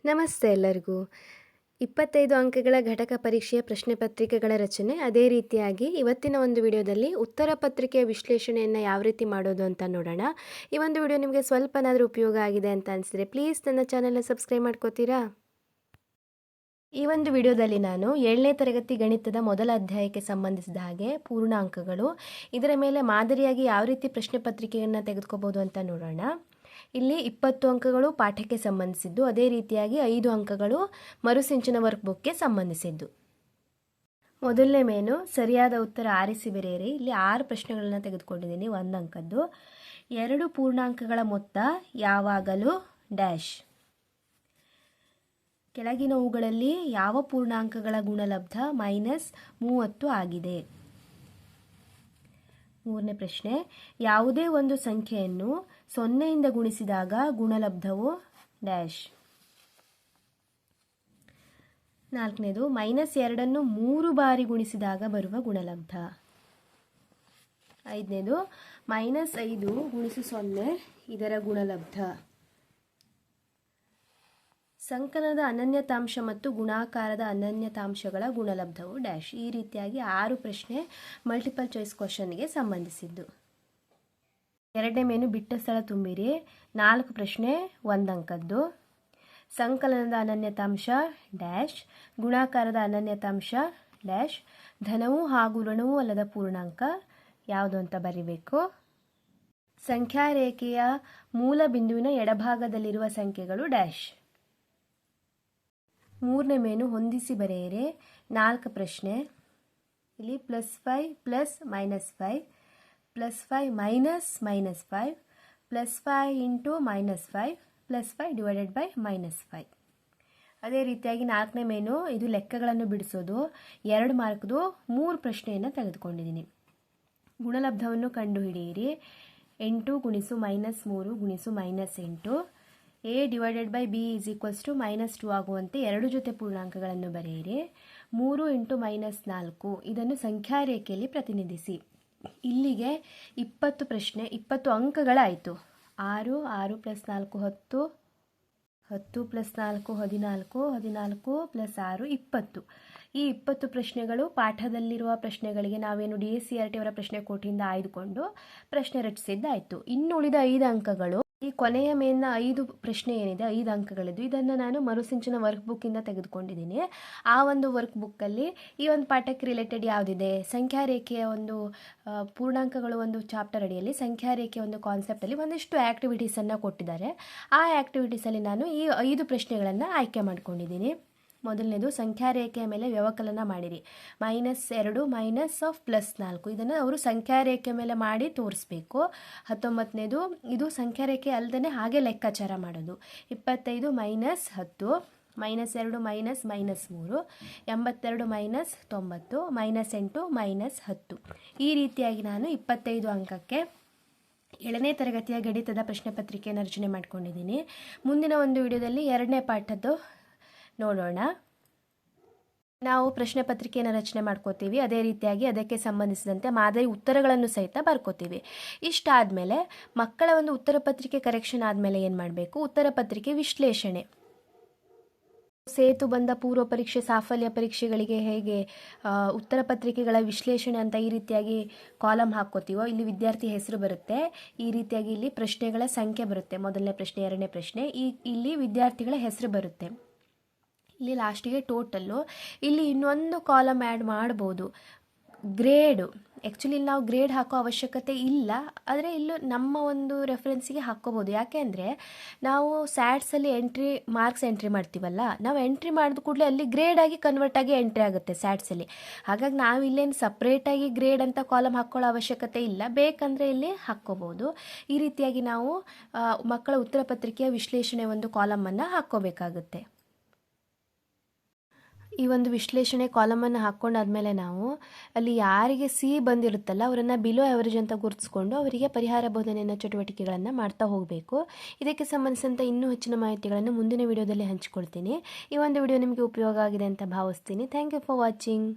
ನಮಸ್ತೆ ಎಲ್ಲರಿಗೂ. 25 ಅಂಕಗಳ ಘಟಕ ಪರೀಕ್ಷೆಯ ಪ್ರಶ್ನೆ ಪತ್ರಿಕೆಗಳ ರಚನೆ, ಅದೇ ರೀತಿಯಾಗಿ ಇವತ್ತಿನ ಒಂದು ವಿಡಿಯೋದಲ್ಲಿ ಉತ್ತರ ಪತ್ರಿಕೆಯ ವಿಶ್ಲೇಷಣೆಯನ್ನು ಯಾವ ರೀತಿ ಮಾಡೋದು ಅಂತ ನೋಡೋಣ. ಈ ಒಂದು ವಿಡಿಯೋ ನಿಮಗೆ ಸ್ವಲ್ಪನಾದರೂ ಉಪಯೋಗ ಆಗಿದೆ ಅಂತ ಅನಿಸಿದರೆ ಪ್ಲೀಸ್ ನನ್ನ ಚಾನಲ್ನ ಸಬ್ಸ್ಕ್ರೈಬ್ ಮಾಡ್ಕೋತೀರಾ? ಈ ಒಂದು ವಿಡಿಯೋದಲ್ಲಿ ನಾನು 7ನೇ ತರಗತಿ ಗಣಿತದ ಮೊದಲ ಅಧ್ಯಾಯಕ್ಕೆ ಸಂಬಂಧಿಸಿದ ಹಾಗೆ ಪೂರ್ಣಾಂಕಗಳು, ಇದರ ಮೇಲೆ ಮಾದರಿಯಾಗಿ ಯಾವ ರೀತಿ ಪ್ರಶ್ನೆ ಪತ್ರಿಕೆಯನ್ನು ತೆಗೆದುಕೋಬೋದು ಅಂತ ನೋಡೋಣ. ಇಲ್ಲಿ 20 ಅಂಕಗಳು ಪಾಠಕ್ಕೆ ಸಂಬಂಧಿಸಿದ್ದು, ಅದೇ ರೀತಿಯಾಗಿ 5 ಅಂಕಗಳು ಮರುಸಿಂಚನ ವರ್ಕ್ಬುಕ್ಗೆ ಸಂಬಂಧಿಸಿದ್ದು. ಮೊದಲನೇ ಮೇನು ಸರಿಯಾದ ಉತ್ತರ ಆರಿಸಿ ಬರೆಯಿರಿ. ಇಲ್ಲಿ 6 ಪ್ರಶ್ನೆಗಳನ್ನು ತೆಗೆದುಕೊಂಡಿದ್ದೀನಿ, 1 ಅಂಕದ್ದು. 2 ಪೂರ್ಣಾಂಕಗಳ ಮೊತ್ತ ಯಾವಾಗಲೂ ಡ್ಯಾಶ್. ಕೆಳಗಿನವುಗಳಲ್ಲಿ ಯಾವ ಪೂರ್ಣಾಂಕಗಳ ಗುಣಲಬ್ಧ -30 ಆಗಿದೆ? 3ನೇ ಪ್ರಶ್ನೆ, ಯಾವುದೇ ಒಂದು ಸಂಖ್ಯೆಯನ್ನು 0ಯಿಂದ ಗುಣಿಸಿದಾಗ ಗುಣಲಬ್ಧವು ಡ್ಯಾಶ್. 4ನೇದು, -2 3 ಬಾರಿ ಗುಣಿಸಿದಾಗ ಬರುವ ಗುಣಲಬ್ಧ. 5ನೇದು, -5 ಗುಣಿಸು 0 ಇದರ ಗುಣಲಬ್ಧ. ಸಂಕಲನದ ಅನನ್ಯತಾಂಶ ಮತ್ತು ಗುಣಾಕಾರದ ಅನನ್ಯತಾಂಶಗಳ ಗುಣಲಬ್ಧವು ಡ್ಯಾಶ್. ಈ ರೀತಿಯಾಗಿ 6 ಪ್ರಶ್ನೆ ಮಲ್ಟಿಪಲ್ ಚಾಯ್ಸ್ ಕ್ವಶನ್ಗೆ ಸಂಬಂಧಿಸಿದ್ದು. 2ನೇ ಮೇನು ಬಿಟ್ಟ ಸ್ಥಳ ತುಂಬಿರಿ. 4 ಪ್ರಶ್ನೆ 1 ಅಂಕದ್ದು. ಸಂಕಲನದ ಅನನ್ಯತಾಂಶ ಡ್ಯಾಶ್, ಗುಣಾಕಾರದ ಅನನ್ಯತಾಂಶ ಡ್ಯಾಶ್, ಧನವೂ ಹಾಗೂ ಋಣವೂ ಅಲ್ಲದ ಪೂರ್ಣಾಂಕ ಯಾವುದು ಅಂತ ಬರಿಬೇಕು. ಸಂಖ್ಯಾರೇಖೆಯ ಮೂಲ ಬಿಂದುವಿನ ಎಡಭಾಗದಲ್ಲಿರುವ ಸಂಖ್ಯೆಗಳು ಡ್ಯಾಶ್. 3ನೇ ಮೇನು ಹೊಂದಿಸಿ ಬರೆಯಿರಿ. 4 ಪ್ರಶ್ನೆ. ಇಲ್ಲಿ +5 + -5 +5 - -5 +5 × -5 +5 / -5. ಅದೇ ರೀತಿಯಾಗಿ 4ನೇ ಮೇನು ಇದು ಲೆಕ್ಕಗಳನ್ನು ಬಿಡಿಸೋದು. 2 ಮಾರ್ಕ್ದು 3 ಪ್ರಶ್ನೆಯನ್ನು ತೆಗೆದುಕೊಂಡಿದ್ದೀನಿ. ಗುಣಲಬ್ಧವನ್ನು ಕಂಡುಹಿಡಿಯಿರಿ. 8 × -3 × -8 a / b = -2 ಆಗುವಂತೆ 2 ಜೊತೆ ಪೂರ್ಣಾಂಕಗಳನ್ನು ಬರೆಯಿರಿ. 3 × -4 ಇದನ್ನು ಸಂಖ್ಯಾರೇಖೆಯಲ್ಲಿ ಪ್ರತಿನಿಧಿಸಿ. ಇಲ್ಲಿಗೆ 20 ಪ್ರಶ್ನೆ 20 ಅಂಕಗಳಾಯಿತು. 6 6 + 4 10 10 + 4 14 14 + 6 20. ಈ 20 ಪ್ರಶ್ನೆಗಳು ಪಾಠದಲ್ಲಿರುವ ಪ್ರಶ್ನೆಗಳಿಗೆ ನಾವೇನು DSCRT ಅವರ ಪ್ರಶ್ನೆ ಕೋಟಿಯಿಂದ ಆಯ್ದುಕೊಂಡು ಪ್ರಶ್ನೆ ರಚಿಸಿದ್ದಾಯಿತು. ಇನ್ನು ಉಳಿದ 5 ಅಂಕಗಳು ಈ ಕೊನೆಯ ಮೇಲಿನ 5 ಪ್ರಶ್ನೆ ಏನಿದೆ 5 ಅಂಕಗಳಿದ್ದು, ಇದನ್ನು ನಾನು ಮರುಸಿಂಚನ ವರ್ಕ್ಬುಕ್ಕಿಂದ ತೆಗೆದುಕೊಂಡಿದ್ದೀನಿ. ಆ ಒಂದು ವರ್ಕ್ಬುಕ್ಕಲ್ಲಿ ಈ ಒಂದು ಪಾಠಕ್ಕೆ ರಿಲೇಟೆಡ್ ಯಾವುದಿದೆ, ಸಂಖ್ಯಾರೇಖೆಯ ಒಂದು ಪೂರ್ಣಾಂಕಗಳು ಒಂದು ಚಾಪ್ಟರ್ ಅಡಿಯಲ್ಲಿ ಸಂಖ್ಯಾರೇಖೆಯ ಒಂದು ಕಾನ್ಸೆಪ್ಟಲ್ಲಿ ಒಂದಿಷ್ಟು ಆ್ಯಕ್ಟಿವಿಟೀಸನ್ನು ಕೊಟ್ಟಿದ್ದಾರೆ. ಆ ಆ್ಯಕ್ಟಿವಿಟೀಸಲ್ಲಿ ನಾನು ಈ 5 ಪ್ರಶ್ನೆಗಳನ್ನು ಆಯ್ಕೆ ಮಾಡ್ಕೊಂಡಿದ್ದೀನಿ. ಮೊದಲನೇದು, ಸಂಖ್ಯಾರೇಖೆಯ ಮೇಲೆ ವ್ಯವಕಲನ ಮಾಡಿರಿ. -2 - +4 ಇದನ್ನು ಅವರು ಸಂಖ್ಯಾರೇಖೆ ಮೇಲೆ ಮಾಡಿ ತೋರಿಸ್ಬೇಕು. 19ನೇದು, ಇದು ಸಂಖ್ಯಾರೇಖೆ ಅಲ್ಲದೆ ಹಾಗೆ ಲೆಕ್ಕಾಚಾರ ಮಾಡೋದು. 25 - 10 -2 - -3 82 - 90 -8 -10. ಈ ರೀತಿಯಾಗಿ ನಾನು 25 ಅಂಕಕ್ಕೆ 7ನೇ ತರಗತಿಯ ಗಣಿತದ ಪ್ರಶ್ನೆ ಪತ್ರಿಕೆಯನ್ನು ರಚನೆ ಮಾಡ್ಕೊಂಡಿದ್ದೀನಿ. ಮುಂದಿನ ಒಂದು ವಿಡಿಯೋದಲ್ಲಿ 2ನೇ ಪಾಠದ್ದು ನೋಡೋಣ. ನಾವು ಪ್ರಶ್ನೆ ಪತ್ರಿಕೆಯನ್ನು ರಚನೆ ಮಾಡ್ಕೋತೀವಿ, ಅದೇ ರೀತಿಯಾಗಿ ಅದಕ್ಕೆ ಸಂಬಂಧಿಸಿದಂತೆ ಮಾದರಿ ಉತ್ತರಗಳನ್ನು ಸಹಿತ ಬರ್ಕೋತೀವಿ. ಇಷ್ಟಾದಮೇಲೆ ಮಕ್ಕಳ ಒಂದು ಉತ್ತರ ಪತ್ರಿಕೆ ಕರೆಕ್ಷನ್ ಆದಮೇಲೆ ಏನು ಮಾಡಬೇಕು, ಉತ್ತರ ಪತ್ರಿಕೆ ವಿಶ್ಲೇಷಣೆ. ಸೇತು ಬಂದ ಪೂರ್ವ ಪರೀಕ್ಷೆ, ಸಾಫಲ್ಯ ಪರೀಕ್ಷೆಗಳಿಗೆ ಹೇಗೆ ಉತ್ತರ ಪತ್ರಿಕೆಗಳ ವಿಶ್ಲೇಷಣೆ ಅಂತ ಈ ರೀತಿಯಾಗಿ ಕಾಲಮ್ ಹಾಕ್ಕೋತೀವೋ, ಇಲ್ಲಿ ವಿದ್ಯಾರ್ಥಿ ಹೆಸರು ಬರುತ್ತೆ, ಈ ರೀತಿಯಾಗಿ ಇಲ್ಲಿ ಪ್ರಶ್ನೆಗಳ ಸಂಖ್ಯೆ ಬರುತ್ತೆ. ಮೊದಲನೇ ಪ್ರಶ್ನೆ, 2ನೇ ಪ್ರಶ್ನೆ, ಇಲ್ಲಿ ವಿದ್ಯಾರ್ಥಿಗಳ ಹೆಸರು ಬರುತ್ತೆ. ಇಲ್ಲಿ ಲಾಸ್ಟಿಗೆ ಟೋಟಲ್ಲು. ಇಲ್ಲಿ ಇನ್ನೊಂದು ಕಾಲಮ್ ಆ್ಯಡ್ ಮಾಡ್ಬೋದು, ಗ್ರೇಡು. ಆ್ಯಕ್ಚುಲಿ ನಾವು ಗ್ರೇಡ್ ಹಾಕೋ ಅವಶ್ಯಕತೆ ಇಲ್ಲ, ಆದರೆ ಇಲ್ಲೂ ನಮ್ಮ ಒಂದು ರೆಫರೆನ್ಸಿಗೆ ಹಾಕ್ಕೋಬೋದು. ಯಾಕೆ ಅಂದರೆ ನಾವು ಸ್ಯಾಟ್ಸಲ್ಲಿ ಮಾರ್ಕ್ಸ್ ಎಂಟ್ರಿ ಮಾಡ್ತೀವಲ್ಲ, ನಾವು ಎಂಟ್ರಿ ಮಾಡಿದ ಕೂಡಲೇ ಅಲ್ಲಿ ಗ್ರೇಡಾಗಿ ಕನ್ವರ್ಟ್ ಆಗಿ ಎಂಟ್ರಿ ಆಗುತ್ತೆ ಸ್ಯಾಟ್ಸಲ್ಲಿ. ಹಾಗಾಗಿ ನಾವು ಇಲ್ಲೇನು ಸಪ್ರೇಟಾಗಿ ಗ್ರೇಡ್ ಅಂತ ಕಾಲಮ್ ಹಾಕ್ಕೊಳ್ಳೋ ಅವಶ್ಯಕತೆ ಇಲ್ಲ, ಬೇಕಂದರೆ ಇಲ್ಲಿ ಹಾಕ್ಕೋಬೋದು. ಈ ರೀತಿಯಾಗಿ ನಾವು ಮಕ್ಕಳ ಉತ್ತರ ಪತ್ರಿಕೆಯ ವಿಶ್ಲೇಷಣೆ ಒಂದು ಕಾಲಮನ್ನು ಹಾಕ್ಕೋಬೇಕಾಗುತ್ತೆ. ಈ ಒಂದು ವಿಶ್ಲೇಷಣೆ ಕಾಲಮನ್ನು ಹಾಕ್ಕೊಂಡಾದ್ಮೇಲೆ ನಾವು ಅಲ್ಲಿ ಯಾರಿಗೆ C ಬಂದಿರುತ್ತಲ್ಲ ಅವರನ್ನು ಬಿಲೋ ಆ್ಯಾವರೇಜ್ ಅಂತ ಗುರುತಿಸ್ಕೊಂಡು ಅವರಿಗೆ ಪರಿಹಾರ ಬೋಧನೆಯ ಚಟುವಟಿಕೆಗಳನ್ನು ಮಾಡ್ತಾ ಹೋಗಬೇಕು. ಇದಕ್ಕೆ ಸಂಬಂಧಿಸಿದಂಥ ಇನ್ನೂ ಹೆಚ್ಚಿನ ಮಾಹಿತಿಗಳನ್ನು ಮುಂದಿನ ವಿಡಿಯೋದಲ್ಲಿ ಹಂಚಿಕೊಳ್ತೀನಿ. ಈ ಒಂದು ವಿಡಿಯೋ ನಿಮಗೆ ಉಪಯೋಗ ಆಗಿದೆ ಅಂತ ಭಾವಿಸ್ತೀನಿ. Thank you for watching.